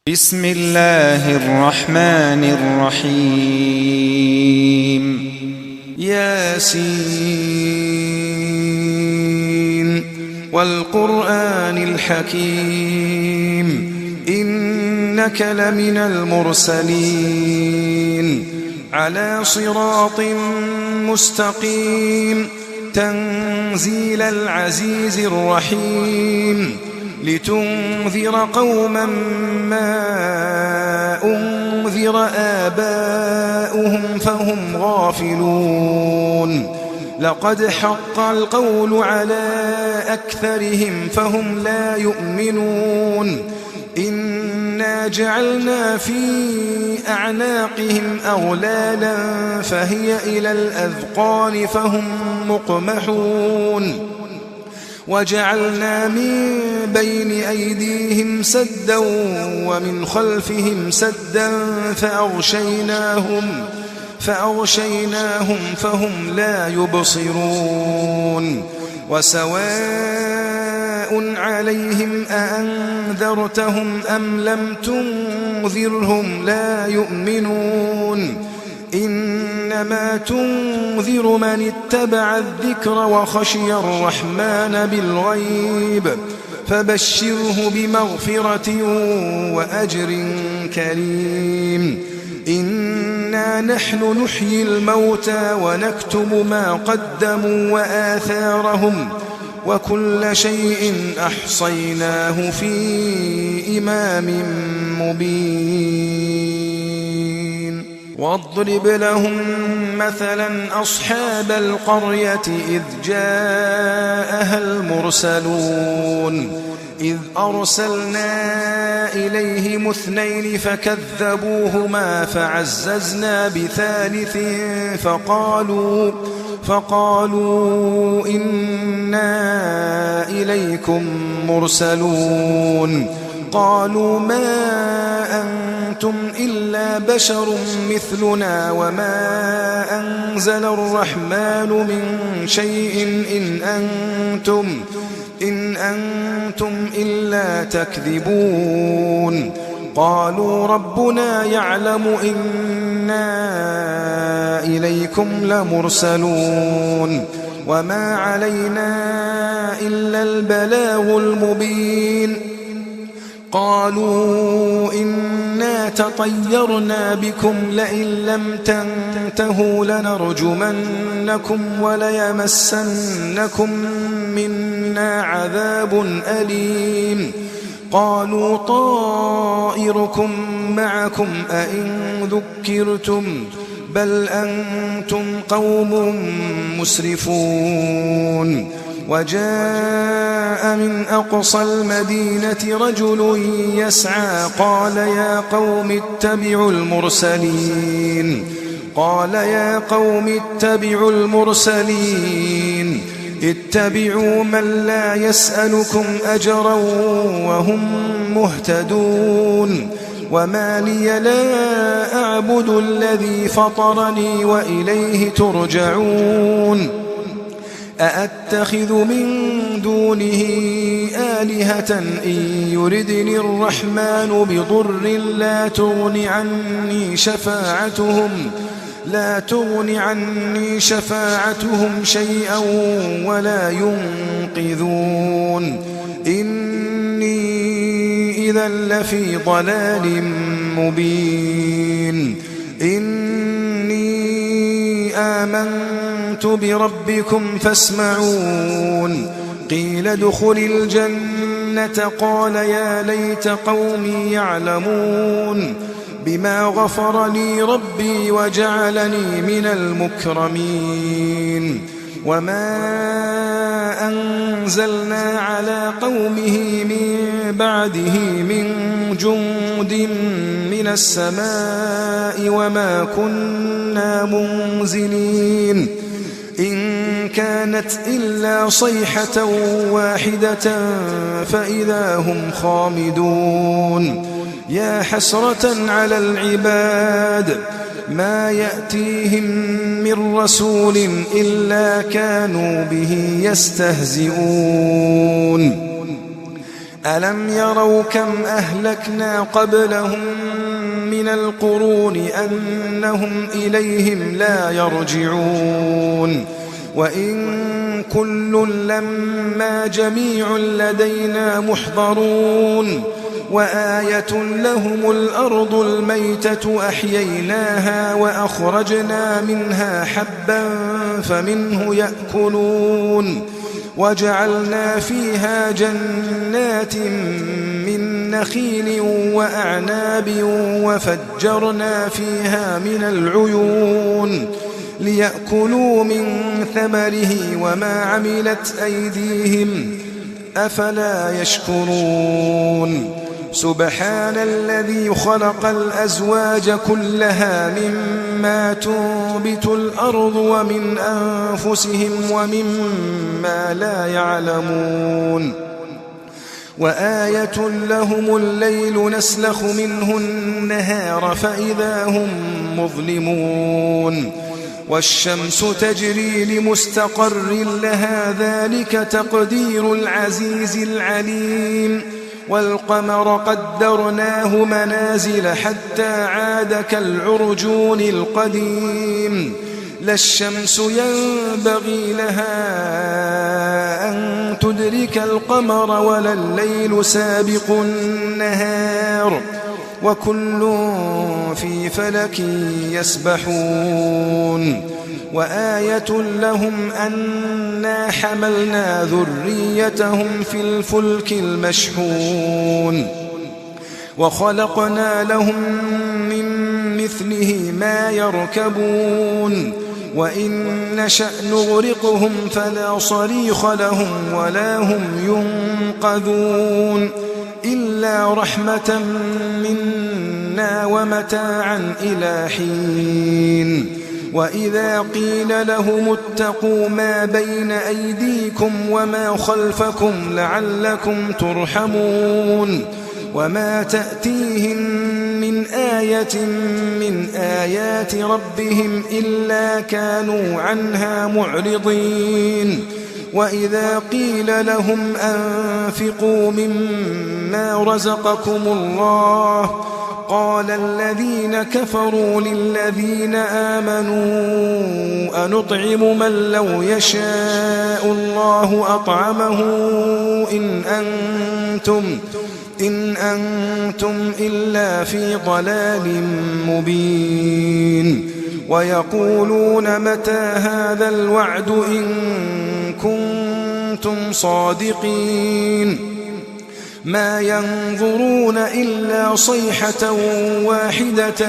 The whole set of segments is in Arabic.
بسم الله الرحمن الرحيم ياسين والقرآن الحكيم إنك لمن المرسلين على صراط مستقيم تنزيل العزيز الرحيم لتنذر قوما ما أنذر آباؤهم فهم غافلون لقد حق القول على أكثرهم فهم لا يؤمنون إنا جعلنا في أعناقهم أغلالا فهي إلى الأذقان فهم مقمحون وجعلنا من بين أيديهم سدا ومن خلفهم سدا فأغشيناهم فهم لا يبصرون وسواء عليهم أأنذرتهم أم لم تنذرهم لا يؤمنون إنما تنذر من اتبع الذكر وخشي الرحمن بالغيب فبشره بمغفرة وأجر كريم إنا نحن نحيي الموتى ونكتب ما قدموا وآثارهم وكل شيء أحصيناه في إمام مبين واضرب لهم مثلا أصحاب القرية إذ جاءها المرسلون إذ أرسلنا إليهم اثنين فكذبوهما فعززنا بثالث فقالوا إنا إليكم مرسلون قالوا ما أنتم إلا بشر مثلنا وما أنزل الرحمن من شيء إن أنتم إلا تكذبون قالوا ربنا يعلم إنا إليكم لمرسلون وما علينا إلا البلاغ المبين قالوا إنا تطيرنا بكم لئن لم تنتهوا لنرجمنكم وليمسنكم منا عذاب أليم قالوا طائركم معكم أئن ذكرتم بل أنتم قوم مسرفون وجاء من أقصى المدينة رجل يسعى قال يا قوم اتبعوا المرسلين اتبعوا من لا يسألكم أجرا وهم مهتدون وما لي لا أعبد الذي فطرني وإليه ترجعون أأتخذ من دونه آلهة إن يردني الرحمن بضر لا تغن عني شفاعتهم شيئا ولا ينقذون إني إذا لفي ضلال مبين إني آمنت بربكم فاسمعون قيل ادخل الجنة قال يا ليت قومي يعلمون بما غفر لي ربي وجعلني من المكرمين وما أنزلنا على قومه من بعده من جند من السماء وما كنا منزلين إن كانت إلا صيحة واحدة فإذا هم خامدون يا حسرة على العباد ما يأتيهم من رسول إلا كانوا به يستهزئون ألم يروا كم أهلكنا قبلهم من القرون أنهم إليهم لا يرجعون وإن كل لما جميع لدينا محضرون وآية لهم الأرض الميتة أحييناها وأخرجنا منها حبا فمنه يأكلون وجعلنا فيها جنات من نخيل وأعناب وفجرنا فيها من العيون ليأكلوا من ثمره وما عملت أيديهم أفلا يشكرون سبحان الذي خلق الأزواج كلها مما تنبت الأرض ومن أنفسهم ومما لا يعلمون وآية لهم الليل نسلخ منه النهار فإذا هم مظلمون والشمس تجري لمستقر لها ذلك تقدير العزيز العليم والقمر قدرناه منازل حتى عاد كالعرجون القديم لا الشمس ينبغي لها أن تدرك القمر ولا الليل سابق النهار وكل في فلك يسبحون وآية لهم أنا حملنا ذريتهم في الفلك المشحون وخلقنا لهم من مثله ما يركبون وإن نشأ نغرقهم فلا صريخ لهم ولا هم ينقذون إلا رحمة منا ومتاعا إلى حين وإذا قيل لهم اتقوا ما بين أيديكم وما خلفكم لعلكم ترحمون وما تأتيهم من آية من آيات ربهم إلا كانوا عنها معرضين وإذا قيل لهم أنفقوا مما رزقكم الله قال الذين كفروا للذين آمنوا أنطعم من لو يشاء الله أطعمه إن أنتم إلا في ضلال مبين ويقولون متى هذا الوعد إن كنتم صادقين ما ينظرون إلا صيحة واحدة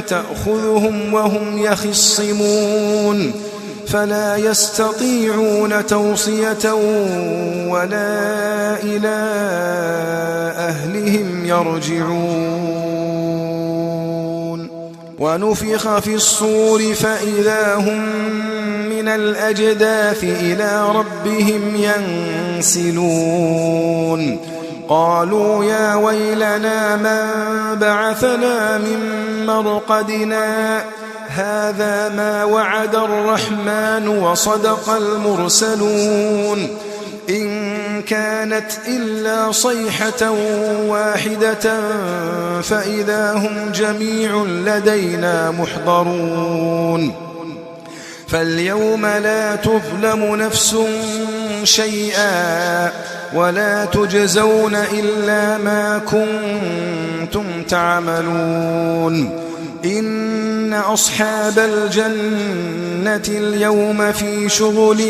تأخذهم وهم يخصمون فلا يستطيعون توصية ولا إلى أهلهم يرجعون ونفخ في الصور فإذا هم من الأجداث إلى ربهم ينسلون قالوا يا ويلنا من بعثنا من مرقدنا هذا ما وعد الرحمن وصدق المرسلون إن كانت إلا صيحة واحدة فإذا هم جميع لدينا محضرون فاليوم لا تظلم نفس شيئا ولا تجزون إلا ما كنتم تعملون إن أصحاب الجنة اليوم في شغل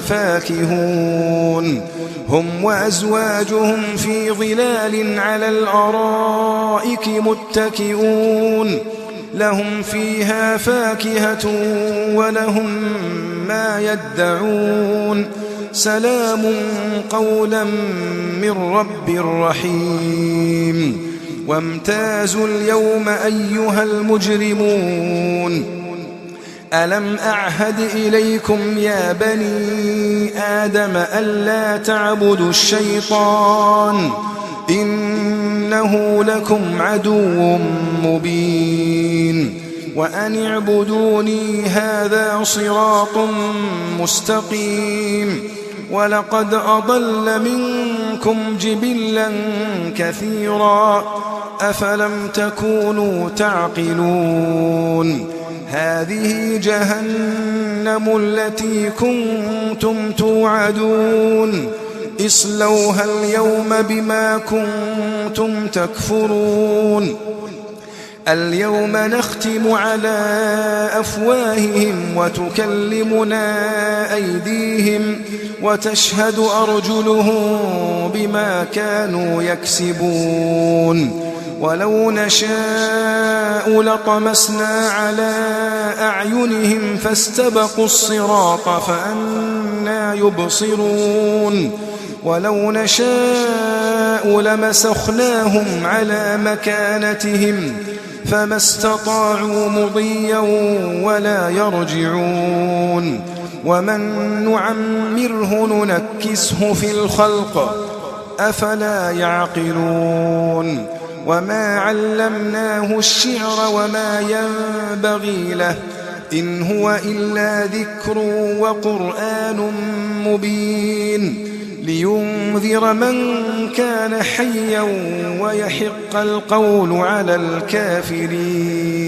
فاكهون هم وأزواجهم في ظلال على الأرائك متكئون لهم فيها فاكهة ولهم ما يدعون سلام قولا من رب رحيم وامتازوا اليوم أيها المجرمون ألم أعهد إليكم يا بني آدم ألا تعبدوا الشيطان إنه لكم عدو مبين وأن اعبدوني هذا صراط مستقيم ولقد أضل منكم جبلا كثيرا أفلم تكونوا تعقلون هذه جهنم التي كنتم توعدون اصلوها اليوم بما كنتم تكفرون اليوم نختم على أفواههم وتكلمنا أيديهم وتشهد أرجلهم بما كانوا يكسبون ولو نشاء لطمسنا على أعينهم فاستبقوا الصراط فأنى يبصرون ولو نشاء لمسخناهم على مكانتهم فما استطاعوا مضيا ولا يرجعون ومن نعمره ننكسه في الخلق أفلا يعقلون وما علمناه الشعر وما ينبغي له إن هو إلا ذكر وقرآن مبين لينذر من كان حيا ويحق القول على الكافرين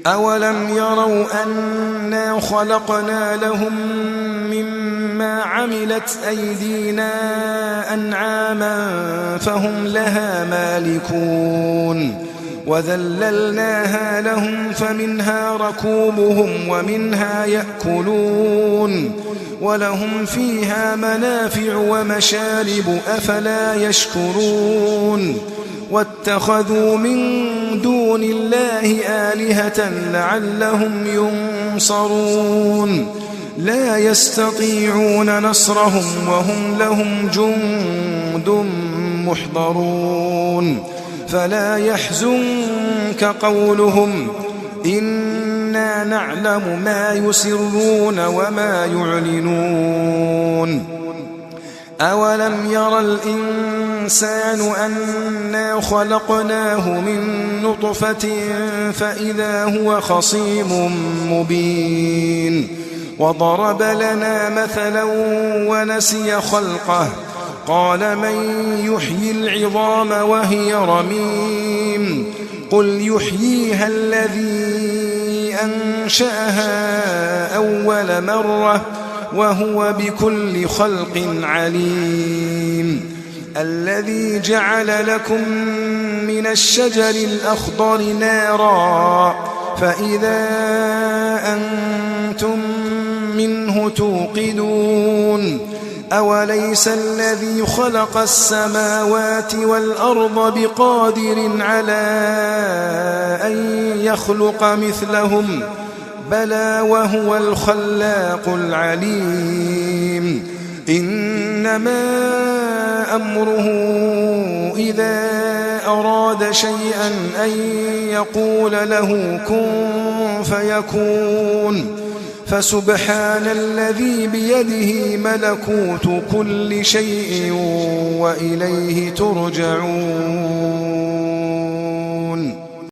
أولم يروا أنا خلقنا لهم مما عملت أيدينا أنعاما فهم لها مالكون وذللناها لهم فمنها ركوبهم ومنها يأكلون ولهم فيها منافع ومشارب أفلا يشكرون واتخذوا من دون الله آلهة لعلهم ينصرون لا يستطيعون نصرهم وهم لهم جند محضرون فلا يحزنك قولهم إنا نعلم ما يسرون وما يعلنون أولم ير الإنسان أنا خلقناه من نطفة فإذا هو خصيم مبين وضرب لنا مثلا ونسي خلقه قال من يحيي العظام وهي رميم قل يحييها الذي أنشأها أول مرة وهو بكل خلق عليم الذي جعل لكم من الشجر الأخضر نارا فإذا أنتم منه توقدون أوليس الذي خلق السماوات والأرض بقادر على أن يخلق مثلهم بلى وهو الخلاق العليم إنما أمره إذا أراد شيئا أن يقول له كن فيكون فسبحان الذي بيده ملكوت كل شيء وإليه ترجعون